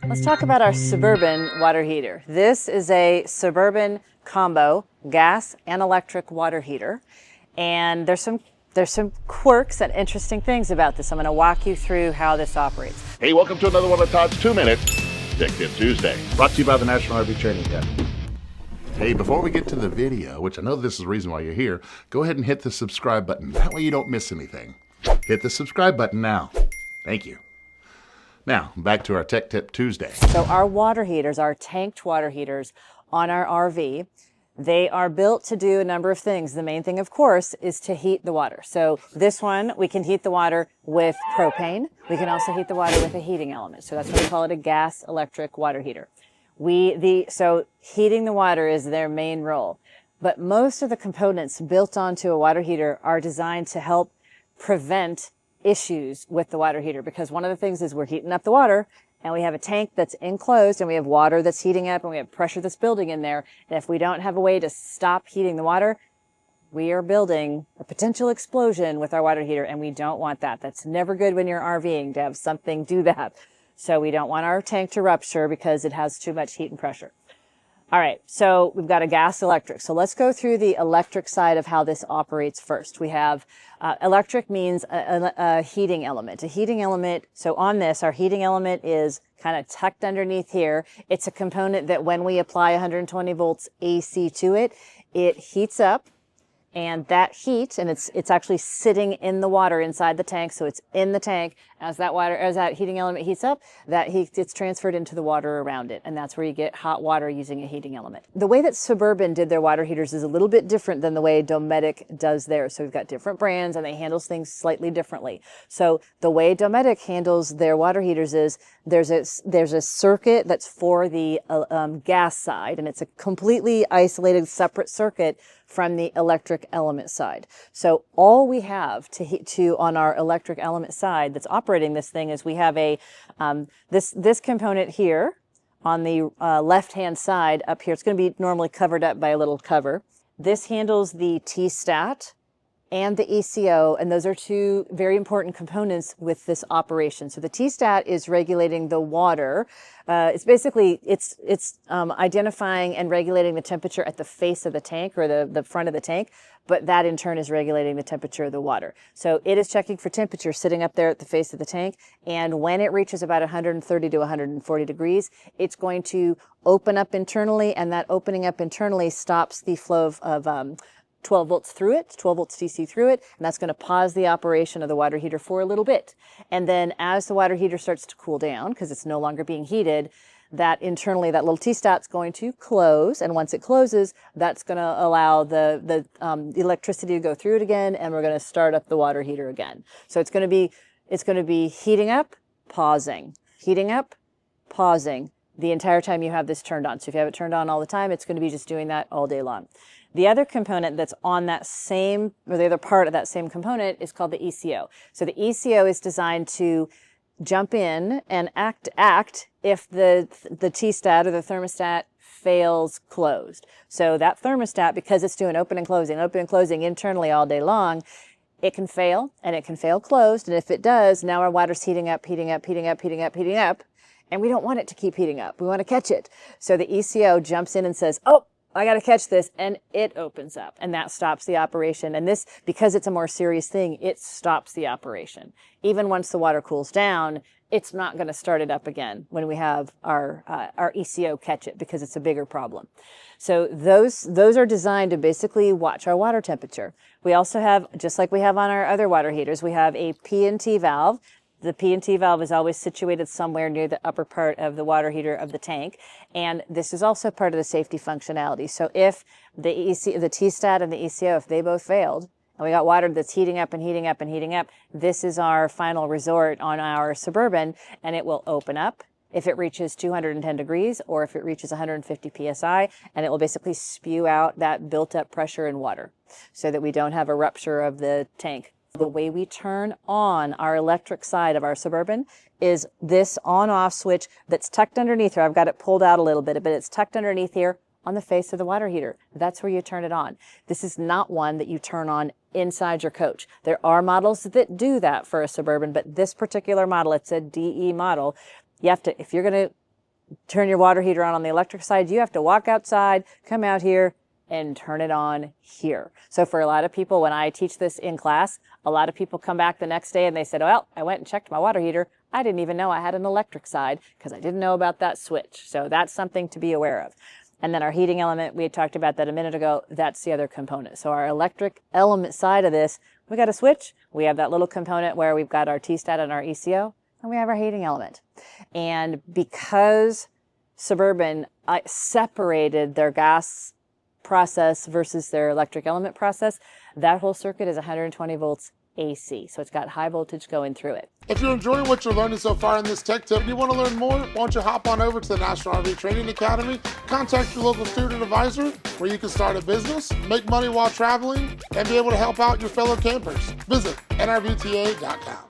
Let's talk about our Suburban water heater. This is a Suburban combo gas and electric water heater. And there's some quirks and interesting things about this. I'm going to walk you through how this operates. Hey, welcome to another one of Todd's 2 Minutes Tech Tip Tuesday. Brought to you by the National RV Training Academy. Hey, before we get to the video, which I know this is the reason why you're here, go ahead and hit the subscribe button. That way you don't miss anything. Hit the subscribe button now. Thank you. Now, back to our Tech Tip Tuesday. So our water heaters, our tanked water heaters on our RV, they are built to do a number of things. The main thing, of course, is to heat the water. So this one, we can heat the water with propane. We can also heat the water with a heating element. So that's why we call it a gas electric water heater. So heating the water is their main role. But most of the components built onto a water heater are designed to help prevent issues with the water heater, because one of the things is we're heating up the water and we have a tank that's enclosed and we have water that's heating up and we have pressure that's building in there. And if we don't have a way to stop heating the water, we are building a potential explosion with our water heater, and we don't want that. That's never good when you're RVing to have something do that. So we don't want our tank to rupture because it has too much heat and pressure. All right, so we've got a gas electric. So let's go through the electric side of how this operates first. We have electric means a heating element. A heating element, so on this, our heating element is kind of tucked underneath here. It's a component that when we apply 120 volts AC to it, it heats up. And that heat, and it's actually sitting in the water inside the tank, so it's in the tank. As that heating element heats up, that heat gets transferred into the water around it, and that's where you get hot water using a heating element. The way that Suburban did their water heaters is a little bit different than the way Dometic does theirs. So we've got different brands, and they handle things slightly differently. So the way Dometic handles their water heaters is there's a circuit that's for the gas side, and it's a completely isolated, separate circuit from the electric element side. So all we have on our electric element side that's operating this thing is we have this component here on the left-hand side up here. It's going to be normally covered up by a little cover. This handles the T-stat and the ECO, and those are two very important components with this operation. So the T-stat is regulating the water. It's basically, it's identifying and regulating the temperature at the face of the tank, or the front of the tank, but that in turn is regulating the temperature of the water. So it is checking for temperature sitting up there at the face of the tank, and when it reaches about 130 to 140 degrees, it's going to open up internally, and that opening up internally stops the flow of 12 volts through it, 12 volts DC through it, and that's going to pause the operation of the water heater for a little bit. And then as the water heater starts to cool down, because it's no longer being heated, that internally, that little T-stat's going to close, and once it closes, that's going to allow the electricity to go through it again, and we're going to start up the water heater again. So it's going to be heating up, pausing, heating up, pausing the entire time you have this turned on. So if you have it turned on all the time, it's going to be just doing that all day long. The other component that's on that same, or the other part of that same component, is called the ECO. So the ECO is designed to jump in and act if the T-stat or the thermostat fails closed. So that thermostat, because it's doing open and closing internally all day long, it can fail, and it can fail closed. And if it does, now our water's heating up, and we don't want it to keep heating up. We want to catch it. So the ECO jumps in and says, oh, I got to catch this, and it opens up, and that stops the operation. And this, because it's a more serious thing, it stops the operation. Even once the water cools down, it's not going to start it up again when we have our ECO catch it, because it's a bigger problem. So those are designed to basically watch our water temperature. We also have, just like we have on our other water heaters, we have a P&T valve. The P&T valve is always situated somewhere near the upper part of the water heater of the tank, and this is also part of the safety functionality. So if the T-stat and the ECO, if they both failed, and we got water that's heating up, this is our final resort on our Suburban, and it will open up if it reaches 210 degrees or if it reaches 150 psi, and it will basically spew out that built-up pressure in water so that we don't have a rupture of the tank. The way we turn on our electric side of our Suburban is this on-off switch that's tucked underneath here. I've got it pulled out a little bit, but it's tucked underneath here on the face of the water heater. That's where you turn it on. This is not one that you turn on inside your coach. There are models that do that for a Suburban, but this particular model, it's a DE model. You have to, if you're going to turn your water heater on the electric side, you have to walk outside, come out here, and turn it on here. So for a lot of people, when I teach this in class, a lot of people come back the next day and they said, well, I went and checked my water heater. I didn't even know I had an electric side because I didn't know about that switch. So that's something to be aware of. And then our heating element, we had talked about that a minute ago, that's the other component. So our electric element side of this, we got a switch, we have that little component where we've got our T-stat and our ECO, and we have our heating element. And because Suburban separated their gas process versus their electric element process, that whole circuit is 120 volts AC. So it's got high voltage going through it. If you're enjoying what you're learning so far in this tech tip and you want to learn more, why don't you hop on over to the National RV Training Academy, contact your local student advisor where you can start a business, make money while traveling, and be able to help out your fellow campers. Visit nrvta.com.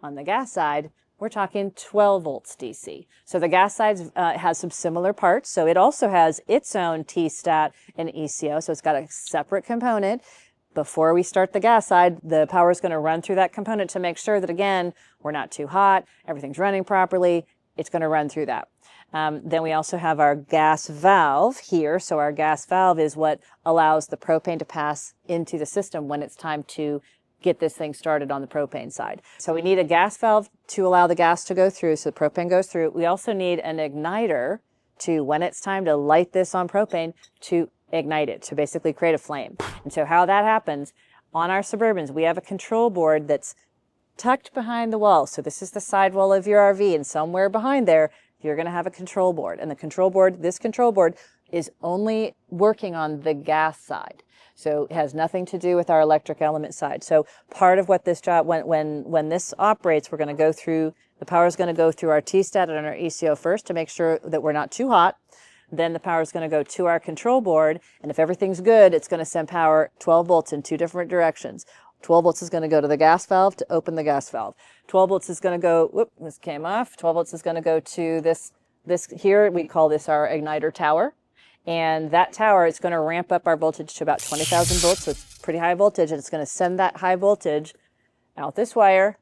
On the gas side, we're talking 12 volts DC. So the gas side has some similar parts. So it also has its own T-stat and ECO. So it's got a separate component. Before we start the gas side, the power is going to run through that component to make sure that, again, we're not too hot, everything's running properly. It's going to run through that. Then we also have our gas valve here. So our gas valve is what allows the propane to pass into the system when it's time to get this thing started on the propane side. So we need a gas valve to allow the gas to go through so the propane goes through. We also need an igniter to, when it's time to light this on propane, to ignite it, to basically create a flame. And so how that happens, on our Suburbans, we have a control board that's tucked behind the wall. So this is the side wall of your RV, and somewhere behind there, you're going to have a control board. And the control board, this control board is only working on the gas side. So it has nothing to do with our electric element side. So part of what this job, when this operates, we're going to go through, the power is going to go through our T-stat and our ECO first to make sure that we're not too hot. Then the power is going to go to our control board, and if everything's good, it's going to send power 12 volts in two different directions. 12 volts is going to go to the gas valve to open the gas valve. 12 volts is going to go, whoop, this came off. 12 volts is going to go to this here, we call this our igniter tower. And that tower is going to ramp up our voltage to about 20,000 volts, so it's pretty high voltage, and it's going to send that high voltage out this wire,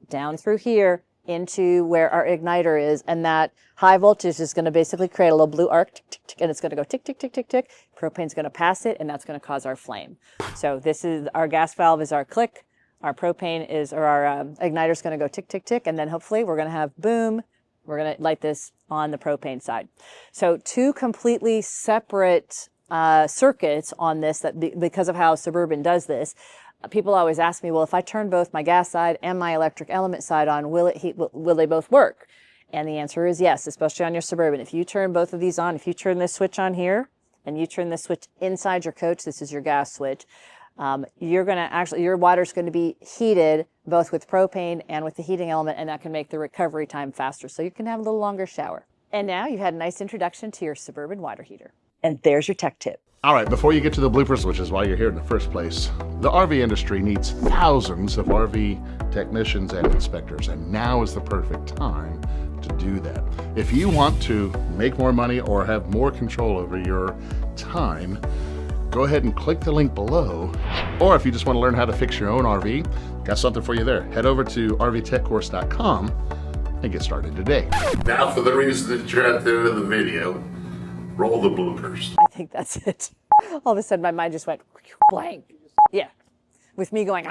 down through here, into where our igniter is, and that high voltage is going to basically create a little blue arc, tick, tick, tick, and it's going to go tick, tick, tick, tick, tick. Propane's going to pass it, and that's going to cause our flame. So this is our gas valve is our click, our propane is, or our igniter is going to go tick, tick, tick, and then hopefully we're going to have boom. We're going to light this on the propane side. So two completely separate circuits on this, that because of how Suburban does this. People always ask me, well, if I turn both my gas side and my electric element side on, will they both work? And the answer is yes, especially on your Suburban. If you turn both of these on, if you turn this switch on here and you turn this switch inside your coach, this is your gas switch, you're going to actually, your water's going to be heated both with propane and with the heating element, and that can make the recovery time faster. So you can have a little longer shower. And now you had a nice introduction to your Suburban water heater. And there's your tech tip. All right, before you get to the bloopers, which is why you're here in the first place, the RV industry needs thousands of RV technicians and inspectors, and now is the perfect time to do that. If you want to make more money or have more control over your time, go ahead and click the link below. Or if you just want to learn how to fix your own RV, got something for you there. Head over to rvtechcourse.com and get started today. Now, for the reason that you're at the end of the video, roll the bloopers. I think that's it. All of a sudden, my mind just went blank. Yeah. With me going,